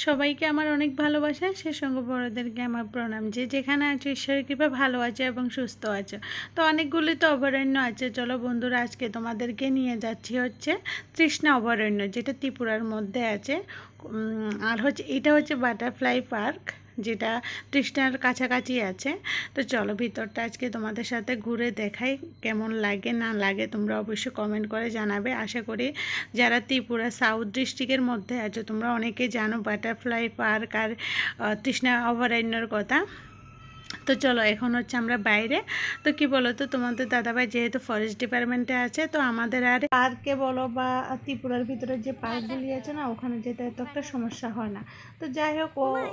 সবাইকে আমার অনেক ভালোবাসা, সে সঙ্গে বড়দেরকে আমার প্রণাম। যে যেখানে আছো ঈশ্বরের কৃপা ভালো আছে এবং সুস্থ আছো। তো অনেকগুলি তো অভয়ারণ্য আছে। চলো বন্ধুরা, আজকে তোমাদেরকে নিয়ে যাচ্ছি হচ্ছে তৃষ্ণা অভয়ারণ্য, যেটা ত্রিপুরার মধ্যে আছে। আর হচ্ছে এটা হচ্ছে বাটারফ্লাই পার্ক, যেটা তৃষ্ণার কাছাকাছি আছে। তো চলো ভিতরটা আজকে তোমাদের সাথে ঘুরে দেখাই, কেমন লাগে না লাগে তোমরা অবশ্যই কমেন্ট করে জানাবে। আশা করি যারা ত্রিপুরা সাউথ ডিস্ট্রিক্টের মধ্যে আছো তোমরা অনেকে জানো বাটারফ্লাই পার্ক আর তৃষ্ণা অভয়ারণ্যর কথা। তো চলো এখন হচ্ছে আমরা বাইরে। তো কি বলো তো, তোমাদের দাদাভাই যেহেতু ফরেস্ট ডিপার্টমেন্টে আছে, তো আমাদের আর পার্কে বলো বা ত্রিপুরার ভিতরে যে পার্কগুলি আছে না, ওখানে যেতে এত একটা সমস্যা হয় না। তো যাই হোক,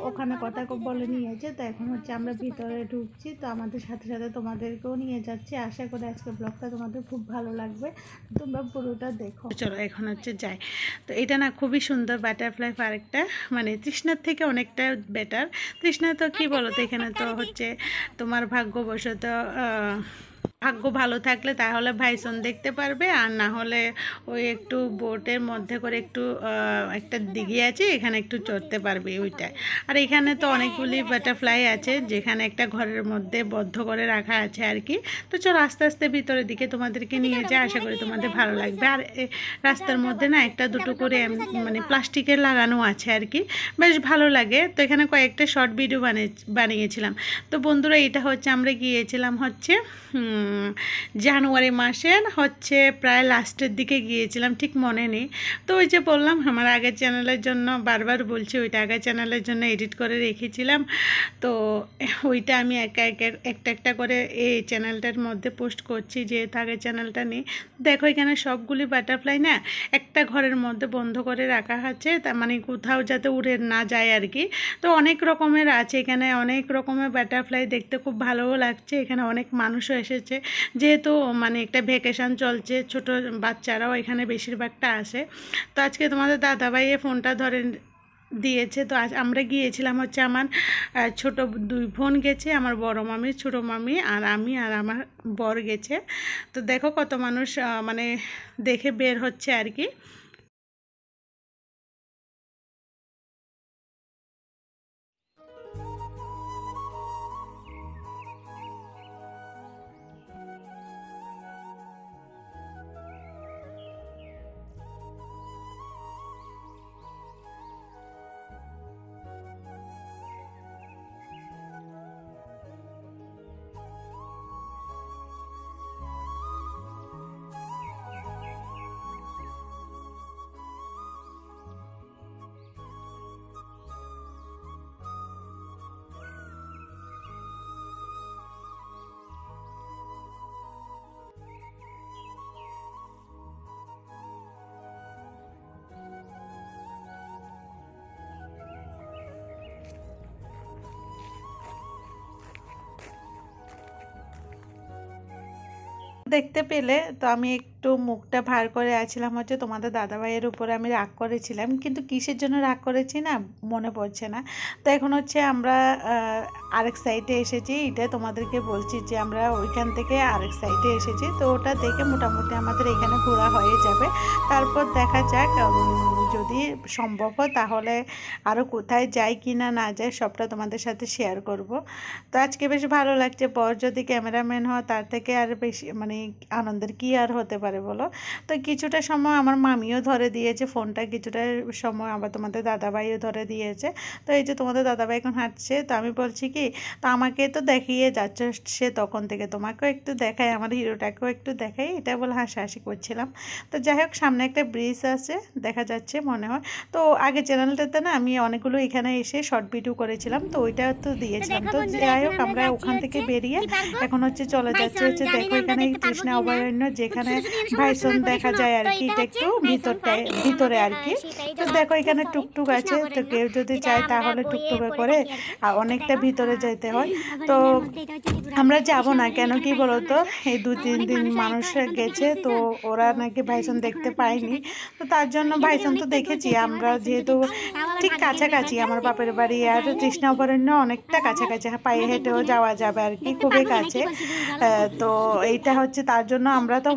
ওখানে কথা বলে নিয়েছে। তো এখন হচ্ছে আমরা ভিতরে ঢুকছি। তো আমাদের সাথে সাথে তোমাদেরকেও নিয়ে যাচ্ছি। আশা করি আজকে ব্লগটা তোমাদের খুব ভালো লাগবে, তোমরা পুরোটা দেখো। চলো এখন হচ্ছে যাই। তো এটা না খুবই সুন্দর বাটারফ্লাই পার্কটা, মানে তৃষ্ণার থেকে অনেকটা বেটার। তৃষ্ণা তো কি বলো তো, এখানে তো হচ্ছে তোমার ভাগ্যবশত ভাগ্য ভালো থাকলে তাহলে ভাইসন দেখতে পারবে, আর না হলে ওই একটু বোটের মধ্যে করে একটু একটা দিঘি আছে, এখানে একটু চড়তে পারবে ওইটায়। আর এখানে তো অনেকগুলি বাটারফ্লাই আছে, যেখানে একটা ঘরের মধ্যে বদ্ধ করে রাখা আছে আর কি। তো চলো আস্তে আস্তে ভিতরের দিকে তোমাদেরকে নিয়ে যাই, আশা করি তোমাদের ভালো লাগবে। আর রাস্তার মধ্যে না একটা দুটো করে মানে প্লাস্টিকের লাগানো আছে আর কি, বেশ ভালো লাগে। তো এখানে কয়েকটা শর্ট ভিডিও বানিয়েছিলাম। তো বন্ধুরা, এটা হচ্ছে আমরা গিয়েছিলাম হচ্ছে জানুয়ারি মাসের হচ্ছে প্রায় লাস্টের দিকে গিয়েছিলাম, ঠিক মনে নেই। তো ওই যে বললাম আমার আগের চ্যানেলের জন্য, বারবার বলছি ওইটা আগের চ্যানেলের জন্য এডিট করে রেখেছিলাম। তো ওইটা আমি একটা একটা করে এই চ্যানেলটার মধ্যে পোস্ট করছি, যেহেতু আগের চ্যানেলটা নেই। দেখো এখানে সবগুলি বাটারফ্লাই না একটা ঘরের মধ্যে বন্ধ করে রাখা আছে, তার মানে কোথাও যাতে উড়ে না যায় আর কি। তো অনেক রকমের আছে এখানে, অনেক রকমের বাটারফ্লাই, দেখতে খুব ভালোও লাগছে। এখানে অনেক মানুষও এসেছে, যেহেতু মানে একটা ভ্যাকেশান চলছে, ছোট বাচ্চারাও এখানে বেশিরভাগটা আসে। তো আজকে তোমাদের দাদাভাইয়ে ফোনটা ধরে দিয়েছে। তো আজ আমরা গিয়েছিলাম হচ্ছে, আমার ছোট দুই বোন গেছে, আমার বড় মামি, ছোট মামি, আর আমি আর আমার বর গেছে। তো দেখো কত মানুষ মানে দেখে বের হচ্ছে আর কি। দেখতে পেলে তো আমি একটু মুখটা ভার করে আছিলাম হচ্ছে তোমাদের দাদাভাইয়ের উপরে আমি রাগ করেছিলাম, কিন্তু কিসের জন্য রাগ করেছি না মনে পড়ছে না। তো এখন হচ্ছে আমরা আরেক সাইডে এসেছি, এটা তোমাদেরকে বলছি যে আমরা ওইখান থেকে আরেক সাইডে এসেছি। তো ওটা দেখে মোটামুটি আমাদের এখানে ঘোরা হয়ে যাবে। তারপর দেখা যাক যদি সম্ভব হয় তাহলে আরও কোথায় যাই কি না না যায় সবটা তোমাদের সাথে শেয়ার করব। তো আজকে বেশ ভালো লাগছে, পর যদি ক্যামেরাম্যান হয় তার থেকে আর বেশি মানে আনন্দের কি আর হতে পারে বলো। তো কিছুটা সময় আমার মামিও ধরে দিয়েছে ফোনটা, কিছুটা সময় আবার তোমাদের দাদাভাইও ধরে দিয়েছে। তো এই যে তোমাদের দাদাভাই এখন হাঁটছে, তো আমি বলছি কি, তো আমাকে তো দেখিয়ে যাচ্ছে সে তখন থেকে, তোমাকেও একটু দেখাই, আমার হিরোটাকেও একটু দেখাই, এটা বলে হাসাহাসি করছিলাম। তো যাই হোক, সামনে একটা ব্রিজ আছে দেখা যাচ্ছে মনে হয়। তো আগে চ্যানেলটাতে না আমি অনেকগুলো এখানে এসে শর্ট ভিডিও করেছিলাম, তো ওইটা তো দিয়েছিলাম। তো যাই হোক, আমরা ওখান থেকে বেরিয়ে এখন হচ্ছে চলে যাচ্ছে হচ্ছে, দেখো এখানে তৃষ্ণা অভয়ারণ্য, যেখানে ভাইসন দেখা যায় আর কি, এটা একটু ভিতরে আর কি। তো দেখো এখানে টুকটুক আছে, তো কেউ যদি চায় তাহলে টুকটুকে করে অনেকটা ভিতরে যেতে হয়। তো আমরা যাব না, কেন কি বলতো, এই 2-3 দিন মানুষ গেছে, তো ওরা নাকি ভাইসন দেখতে পায়নি। তো তার জন্য ভাইসন তো দেখে দেখেছি আমরা যেহেতু ঠিক কাছাকাছি আমার বাপের বাড়ি আর তৃষ্ণা অভয়ারণ্য অনেকটা কাছাকাছি, পায়ে হেঁটেও যাওয়া যাবে আর কি, খুবই কাছে। তো এইটা হচ্ছে তার জন্য আমরা তো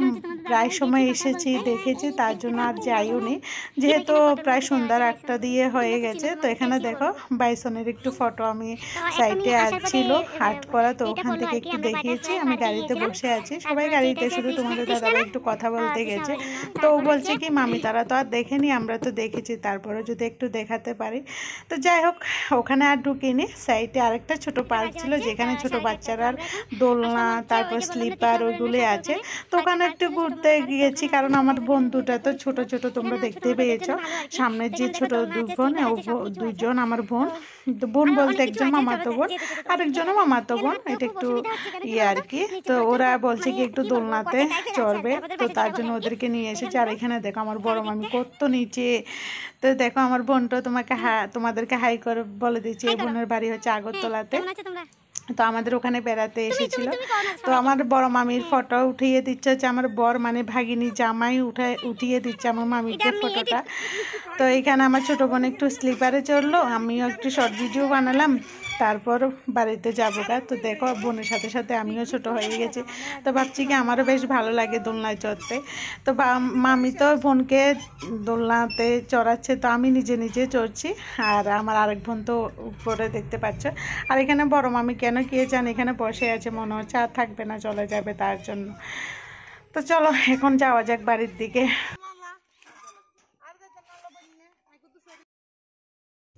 প্রায় সময় এসেছি দেখেছি, তার জন্য আর যাইও নি, যেহেতু প্রায় সন্ধ্যা 8টা দিয়ে হয়ে গেছে। তো এখানে দেখো বাইসনের একটু ফটো আমি সাইডে ছিল হাট করা, তো ওখান থেকে একটু দেখিয়েছি। আমি গাড়িতে বসে আছি, সবাই গাড়িতে, শুধু তোমাদের দাদারা একটু কথা বলতে গেছে। তো ও বলছে কি মামি তারা তো আর দেখেনি, আমরা তো দেখেছি, তারপরে যদি একটু দেখাতে পারি। তো যাই হোক ওখানে আর ঢুকিনি, সাইডে আরেকটা ছোট পার্ক ছিল যেখানে ছোট বাচ্চারা দোলনা তারপর স্লিপার ওইগুলো আছে। তো ওখানে একটু ঘুরতে গিয়েছি, কারণ আমার বন্ধুটা তো ছোট ছোট তোমরা দেখতে পেয়েছো, সামনের যে ছোট দুজন আমার বোন, বোন বলতে একজন মামাতো বোন আরেকজনও মামাতো বোন, এটা একটু আর কি। তো ওরা বলছে কি একটু দোলনাতে চড়বে, তো তার জন্য ওদেরকে নিয়ে এসেছে। আর এখানে দেখো আমার বড় মামি কত নিচে। তো দেখো আমার বোনটা তোমাদেরকে হাই করে বলে দিচ্ছি, এই বোনের বাড়ি হচ্ছে আগরতলাতে। তো আমাদের ওখানে বেড়াতে এসেছিল। তো আমার বড় মামির ফটো উঠিয়ে দিচ্ছে হচ্ছে আমার বর, মানে ভাগিনী জামাই উঠিয়ে দিচ্ছে আমার মামিকে ফটোটা। তো এইখানে আমার ছোটো বোন একটু স্লিপারে চড়লো, আমিও একটু শর্ট ভিডিও বানালাম, তারপর বাড়িতে যাবো গা। তো দেখো বোনের সাথে সাথে আমিও ছোট হয়ে গেছি। তো ভাবছি কি আমারও বেশ ভালো লাগে দোলনায় চড়তে। তো মামি তো বোনকে দোলনাতে চড়াচ্ছে, তো আমি নিজে নিজে চড়ছি। আর আমার আরেক বোন তো উপরে দেখতে পাচ্ছ। আর এখানে বড় মামি কেন কে জান এখানে বসে আছে, মনে হচ্ছে আর থাকবে না, চলে যাবে তার জন্য। তো চলো এখন যাওয়া যাক বাড়ির দিকে।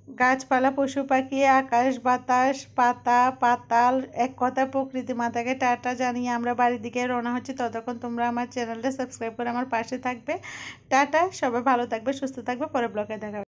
গাছপালা পশু পাখি আকাশ বাতাস পাতা পাতাল, এক কথা প্রকৃতি মাতাকে টাটা জানিয়ে আমরা বাড়ির দিকে রওনা হচ্ছি। ততক্ষণ তোমরা আমার চ্যানেলটা সাবস্ক্রাইব করে আমার পাশে থাকবে। টাটা, সবাই ভালো থাকবে সুস্থ থাকবে, পরে ব্লগে দেখা।